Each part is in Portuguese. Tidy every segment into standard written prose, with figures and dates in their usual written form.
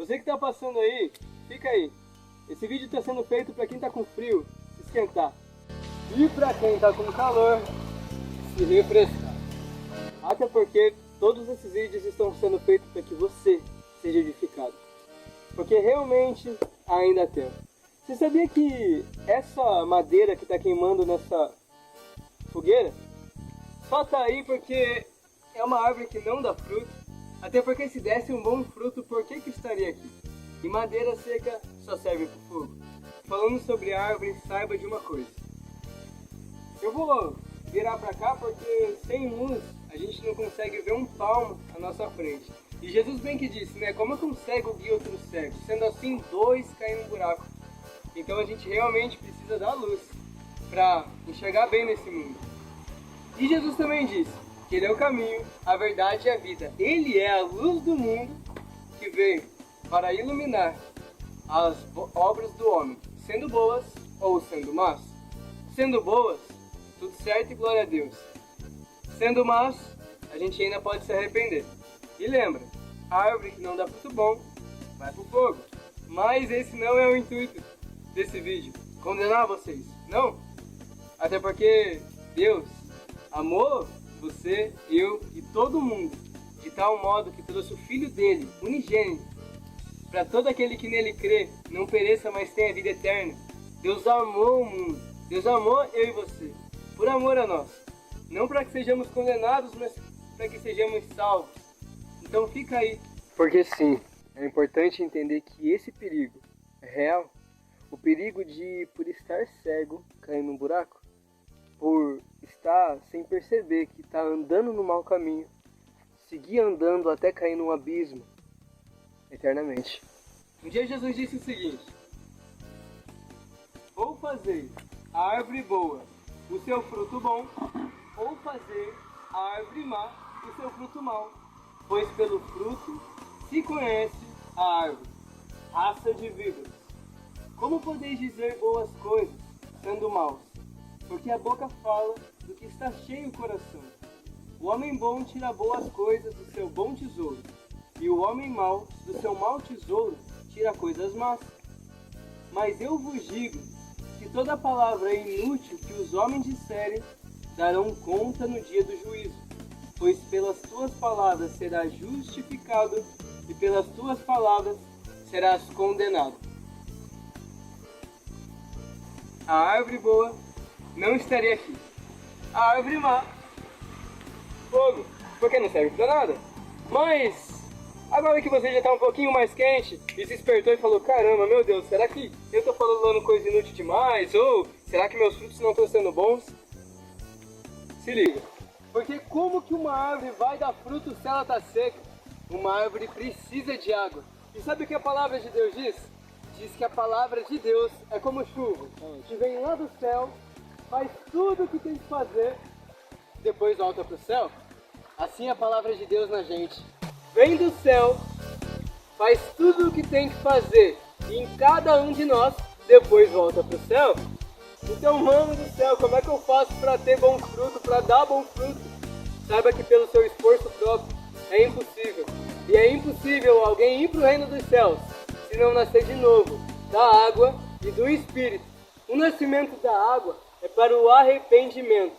Você que está passando aí, fica aí. Esse vídeo está sendo feito para quem está com frio, se esquentar. E para quem está com calor, se refrescar. Até porque todos esses vídeos estão sendo feitos para que você seja edificado. Porque realmente ainda há tempo. Você sabia que essa madeira que está queimando nessa fogueira só está aí porque é uma árvore que não dá fruto? Até porque se desse um bom fruto, por que estaria aqui? E madeira seca só serve para o fogo. Falando sobre árvore, saiba de uma coisa. Eu vou virar para cá porque sem luz a gente não consegue ver um palmo à nossa frente. E Jesus bem que disse, né? Como é que um cego guia outro cego? Sendo assim, dois caem num buraco. Então a gente realmente precisa da luz para enxergar bem nesse mundo. E Jesus também disse que Ele é o caminho, a verdade e a vida. Ele é a luz do mundo que veio para iluminar as obras do homem, sendo boas ou sendo más. Sendo boas, tudo certo e glória a Deus. Sendo más, a gente ainda pode se arrepender. E lembra, a árvore que não dá fruto bom vai pro fogo. Mas esse não é o intuito desse vídeo, condenar vocês, não. Até porque Deus amou você, eu e todo mundo de tal modo que trouxe o Filho dele, unigênito, para todo aquele que nele crê, não pereça, mas tenha vida eterna. Deus amou o mundo, Deus amou eu e você, por amor a nós. Não para que sejamos condenados, mas para que sejamos salvos. Então fica aí. Porque sim, é importante entender que esse perigo é real. O perigo de, por estar cego, cair num buraco. Por estar sem perceber que está andando no mau caminho. Seguir andando até cair num abismo. Eternamente. Um dia Jesus disse o seguinte: ou fazer a árvore boa o seu fruto bom, ou fazer a árvore má o seu fruto mau. Pois pelo fruto se conhece a árvore. Raça de víboras. Como podeis dizer boas coisas, sendo maus? Porque a boca fala do que está cheio o coração. O homem bom tira boas coisas do seu bom tesouro, e o homem mau do seu mau tesouro tira coisas más. Mas eu vos digo que toda palavra inútil que os homens disserem darão conta no dia do juízo. Pois pelas tuas palavras serás justificado, e pelas tuas palavras serás condenado. A árvore boa não estaria aqui. A árvore má, fogo, porque não serve para nada. Mas agora que você já está um pouquinho mais quente e se despertou e falou: caramba, meu Deus, será que eu estou falando coisa inútil demais? Ou será que meus frutos não estão sendo bons? Se liga. Porque como que uma árvore vai dar fruto se ela está seca? Uma árvore precisa de água. E sabe o que a palavra de Deus diz? Diz que a palavra de Deus é como chuva, que vem lá do céu, faz tudo o que tem que fazer, depois volta para o céu. Assim é a palavra de Deus na gente. Vem do céu, faz tudo o que tem que fazer, e em cada um de nós, depois volta para o céu. Então, mano do céu, como é que eu faço para ter bom fruto, para dar bom fruto? Saiba que pelo seu esforço próprio é impossível. E é impossível alguém ir para o reino dos céus se não nascer de novo da água e do Espírito. O nascimento da água é para o arrependimento,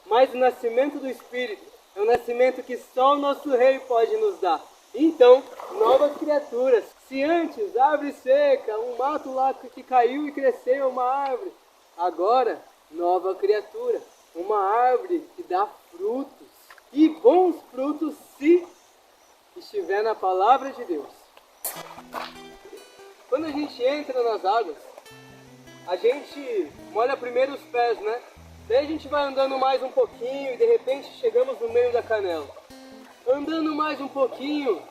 mas o nascimento do Espírito é um nascimento que só o nosso Rei pode nos dar. Então, novas criaturas. Se antes, árvore seca, um mato lá que caiu e cresceu uma árvore, agora, nova criatura, uma árvore que dá frutos, e bons frutos se estiver na palavra de Deus. Quando a gente entra nas águas, a gente molha primeiro os pés, né? Daí a gente vai andando mais um pouquinho e de repente chegamos no meio da canela. Andando mais um pouquinho,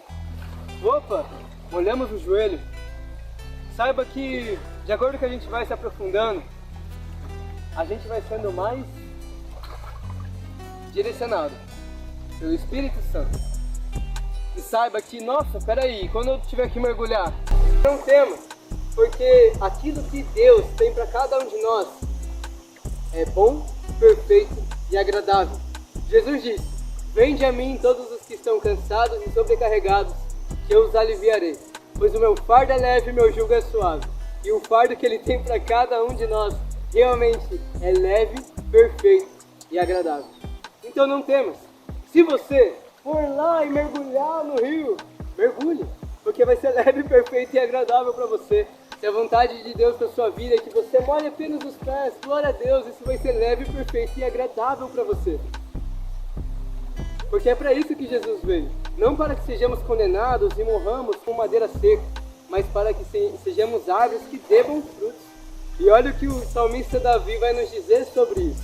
opa, molhamos o joelho. Saiba que, de acordo com que a gente vai se aprofundando, a gente vai sendo mais direcionado pelo Espírito Santo. E saiba que, nossa, peraí, quando eu tiver que mergulhar, não tema, porque aquilo que Deus tem para cada um de nós é bom, perfeito e agradável. Jesus disse: vinde a mim todos os que estão cansados e sobrecarregados, que eu os aliviarei. pois o meu fardo é leve e meu jugo é suave. E o fardo que ele tem para cada um de nós realmente é leve, perfeito e agradável. Então não temas. Se você for lá e mergulhar no rio, mergulhe, porque vai ser leve, perfeito e agradável para você. Se a vontade de Deus para sua vida é que você molhe apenas os pés, glória a Deus, isso vai ser leve, perfeito e agradável para você. Porque é para isso que Jesus veio. Não para que sejamos condenados e morramos com madeira seca, mas para que sejamos árvores que devam frutos. E olha o que o salmista Davi vai nos dizer sobre isso.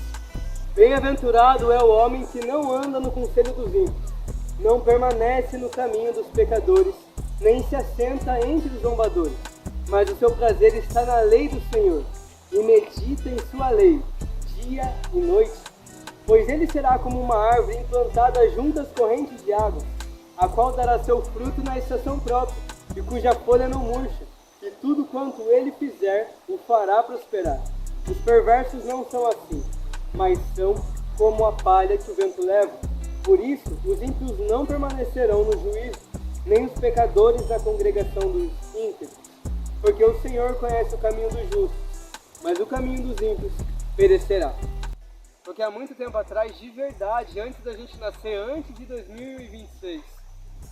Bem-aventurado é o homem que não anda no conselho dos ímpios, não permanece no caminho dos pecadores, nem se assenta entre os zombadores. Mas o seu prazer está na lei do Senhor, e medita em sua lei, dia e noite. Pois ele será como uma árvore implantada junto às correntes de água, a qual dará seu fruto na estação própria, e cuja folha não murcha, e tudo quanto ele fizer o fará prosperar. Os perversos não são assim, mas são como a palha que o vento leva. Por isso, os ímpios não permanecerão no juízo, nem os pecadores na congregação dos íntegros. Porque o Senhor conhece o caminho dos justos, mas o caminho dos ímpios perecerá. Porque há muito tempo atrás, de verdade, antes da gente nascer, antes de 2026,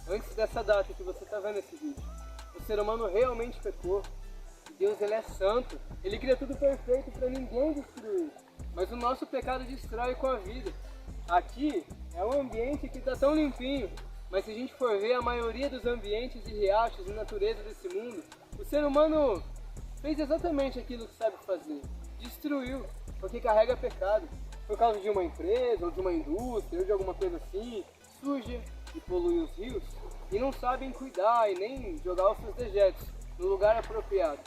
antes dessa data que você está vendo esse vídeo, o ser humano realmente pecou. Deus, ele é santo, ele cria tudo perfeito para ninguém destruir. Mas o nosso pecado destrói com a vida. Aqui é um ambiente que está tão limpinho, mas se a gente for ver a maioria dos ambientes de riachos e natureza desse mundo, o ser humano fez exatamente aquilo que sabe fazer. Destruiu, porque carrega pecado. Por causa de uma empresa, ou de uma indústria, ou de alguma coisa assim, suja e polui os rios, e não sabem cuidar e nem jogar os seus dejetos no lugar apropriado.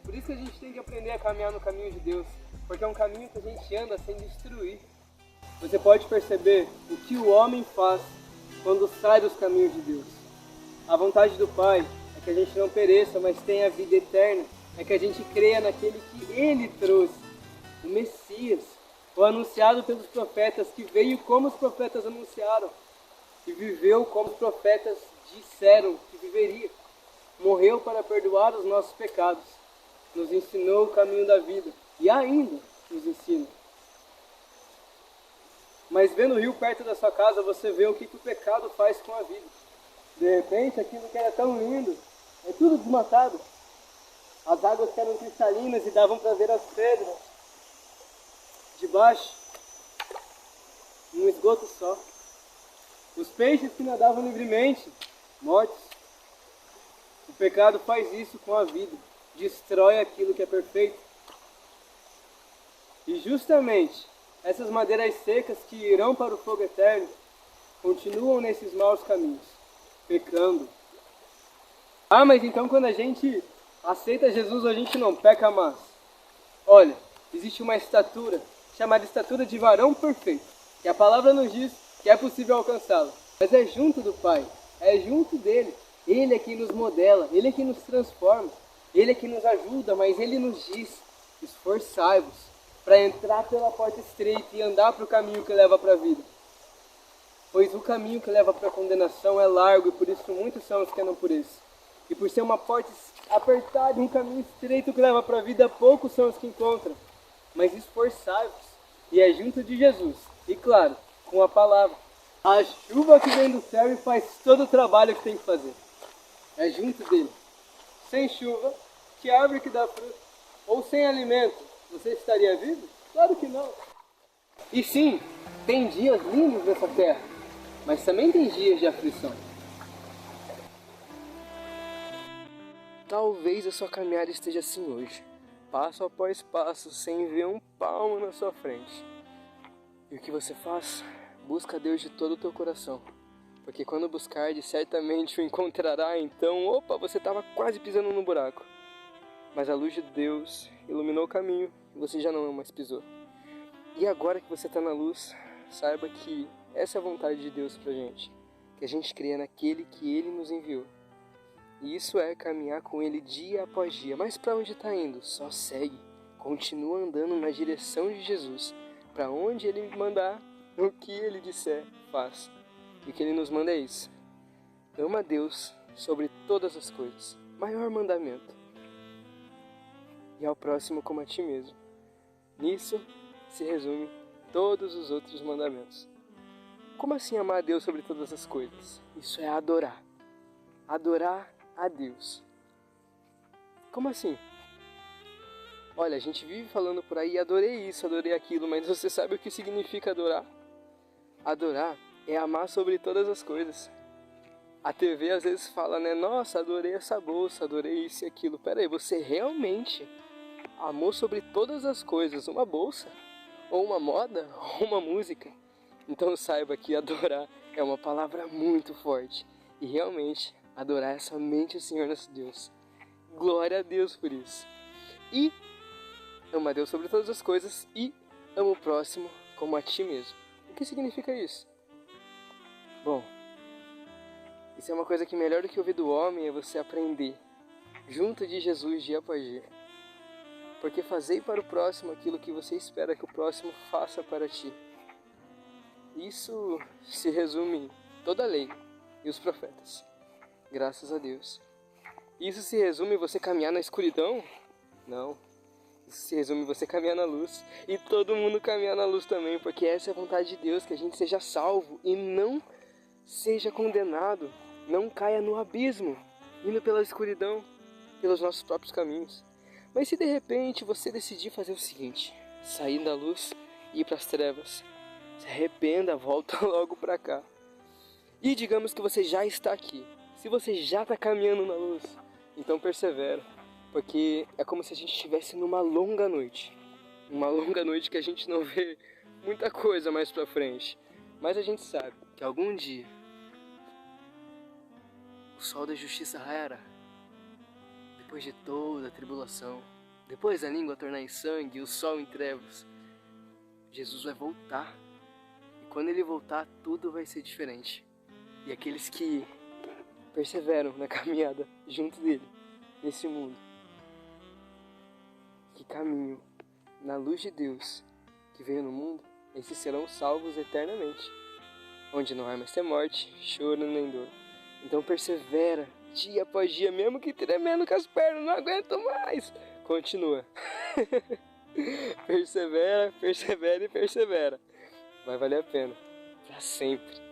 Por isso que a gente tem que aprender a caminhar no caminho de Deus, porque é um caminho que a gente anda sem destruir. Você pode perceber o que o homem faz quando sai dos caminhos de Deus. A vontade do Pai é que a gente não pereça, mas tenha a vida eterna. É que a gente creia naquele que Ele trouxe, o Messias, o anunciado pelos profetas, que veio como os profetas anunciaram, e viveu como os profetas disseram que viveria. Morreu para perdoar os nossos pecados, nos ensinou o caminho da vida, e ainda nos ensina. Mas vendo o rio perto da sua casa, você vê o que o pecado faz com a vida. De repente, aquilo que era tão lindo, é tudo desmatado. As águas que eram cristalinas e davam para ver as pedras debaixo, num esgoto só. Os peixes que nadavam livremente, mortos. O pecado faz isso com a vida, destrói aquilo que é perfeito. E justamente essas madeiras secas que irão para o fogo eterno continuam nesses maus caminhos, pecando. Ah, mas então quando a gente aceita Jesus, a gente não peca mais. Olha, existe uma estatura chamada estatura de varão perfeito, que a palavra nos diz que é possível alcançá-la. Mas é junto do Pai, é junto dele. Ele é quem nos modela, ele é quem nos transforma, ele é quem nos ajuda, mas ele nos diz: esforçai-vos para entrar pela porta estreita e andar para o caminho que leva para a vida. Pois o caminho que leva para a condenação é largo e por isso muitos são os que andam por esse. E por ser uma porta apertada e um caminho estreito que leva para a vida, poucos são os que encontram. Mas esforçai-vos, e é junto de Jesus, e claro, com a palavra. A chuva que vem do céu e faz todo o trabalho que tem que fazer. É junto dele. Sem chuva, que árvore que dá fruto? Ou sem alimento, você estaria vivo? Claro que não. E sim, tem dias lindos nessa terra, mas também tem dias de aflição. Talvez a sua caminhada esteja assim hoje, passo após passo, sem ver um palmo na sua frente. E o que você faz? Busca Deus de todo o teu coração, porque quando buscardes, certamente o encontrará. Então, você estava quase pisando no buraco, mas a luz de Deus iluminou o caminho e você já não mais pisou. E agora que você está na luz, saiba que essa é a vontade de Deus pra gente, que a gente creia naquele que Ele nos enviou. E isso é caminhar com Ele dia após dia. Mas para onde está indo? Só segue, continua andando na direção de Jesus. Para onde Ele mandar, o que Ele disser, faz. E o que Ele nos manda é isso: ama a Deus sobre todas as coisas maior mandamento: e ao próximo como a ti mesmo. Nisso se resume todos os outros mandamentos. Como assim amar a Deus sobre todas as coisas? Isso é adorar. Adorar a Deus. Como assim? Olha, a gente vive falando por aí, adorei isso, adorei aquilo, mas você sabe o que significa adorar? Adorar é amar sobre todas as coisas. A TV às vezes fala, né? Nossa, adorei essa bolsa, adorei isso e aquilo. Pera aí, você realmente amou sobre todas as coisas uma bolsa? Ou uma moda? Ou uma música? Então saiba que adorar é uma palavra muito forte. E realmente, adorar é somente o Senhor nosso Deus. Glória a Deus por isso. E ama a Deus sobre todas as coisas e ama o próximo como a ti mesmo. O que significa isso? Bom, isso é uma coisa que melhor do que ouvir do homem é você aprender, junto de Jesus dia após dia. Porque fazei para o próximo aquilo que você espera que o próximo faça para ti. Isso se resume em toda a lei e os profetas. Graças a Deus. Isso se resume em você caminhar na escuridão? Não. Isso se resume em você caminhar na luz. E todo mundo caminhar na luz também, porque essa é a vontade de Deus, que a gente seja salvo e não seja condenado. Não caia no abismo, indo pela escuridão, pelos nossos próprios caminhos. Mas se de repente você decidir fazer o seguinte, sair da luz e ir para as trevas, se arrependa, volta logo para cá. E digamos que você já está aqui. Se você já está caminhando na luz, então persevera. Porque é como se a gente estivesse numa longa noite. Uma longa noite que a gente não vê muita coisa mais pra frente. Mas a gente sabe que algum dia o sol da justiça raiará. Depois de toda a tribulação, depois da língua tornar em sangue e o sol em trevas, Jesus vai voltar. E quando ele voltar, tudo vai ser diferente. E aqueles que perseveram na caminhada junto dele, nesse mundo, que caminham na luz de Deus que veio no mundo, esses serão salvos eternamente, onde não vai mais ter morte, choro nem dor. Então persevera, dia após dia, mesmo que tremendo com as pernas, não aguento mais. Continua. Persevera, persevera e persevera. Vai valer a pena, para sempre.